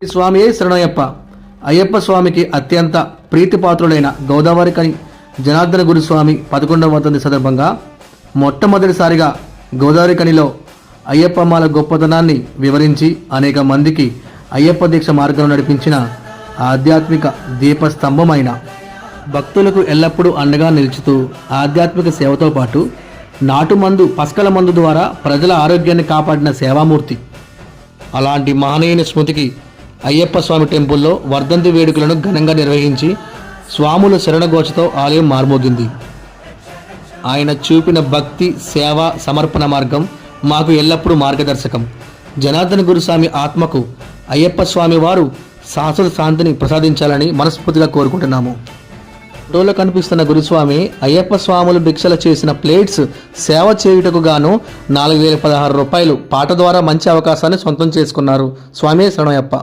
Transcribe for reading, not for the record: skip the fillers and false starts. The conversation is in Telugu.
స్వామియే శరణయ్యప్ప. అయ్యప్ప స్వామికి అత్యంత ప్రీతిపాత్రులైన గోదావరి కని జనార్దన గురుస్వామి 11వ వర్ధంతి సందర్భంగా మొట్టమొదటిసారిగా గోదావరి కనిలో అయ్యప్పమాల గొప్పతనాన్ని వివరించి అనేక మందికి అయ్యప్ప దీక్ష మార్గంలో నడిపించిన ఆధ్యాత్మిక దీపస్తంభమైన భక్తులకు ఎల్లప్పుడూ అండగా నిలుచుతూ ఆధ్యాత్మిక సేవతో పాటు నాటుమందు పస్కల మందు ద్వారా ప్రజల ఆరోగ్యాన్ని కాపాడిన సేవామూర్తి. అలాంటి మహనీయుని స్మృతికి అయ్యప్ప స్వామి టెంపుల్లో వర్ధంతి వేడుకలను ఘనంగా నిర్వహించి స్వాముల శరణఘోషతో ఆలయం మార్మోగింది. ఆయన చూపిన భక్తి, సేవ, సమర్పణ మార్గం మాకు ఎల్లప్పుడూ మార్గదర్శకం. జనార్దన గురుస్వామి ఆత్మకు అయ్యప్ప స్వామి వారు శాశ్వత శాంతిని ప్రసాదించాలని మనస్ఫూర్తిగా కోరుకుంటున్నాము. ఫోటోలో కనిపిస్తున్న గురుస్వామి అయ్యప్ప స్వాములు భిక్షలు చేసిన ప్లేట్స్ సేవ చేయుటకు గాను 4016 రూపాయలు పాట ద్వారా మంచి అవకాశాన్ని సొంతం చేసుకున్నారు. స్వామి శరణయ్యప్ప.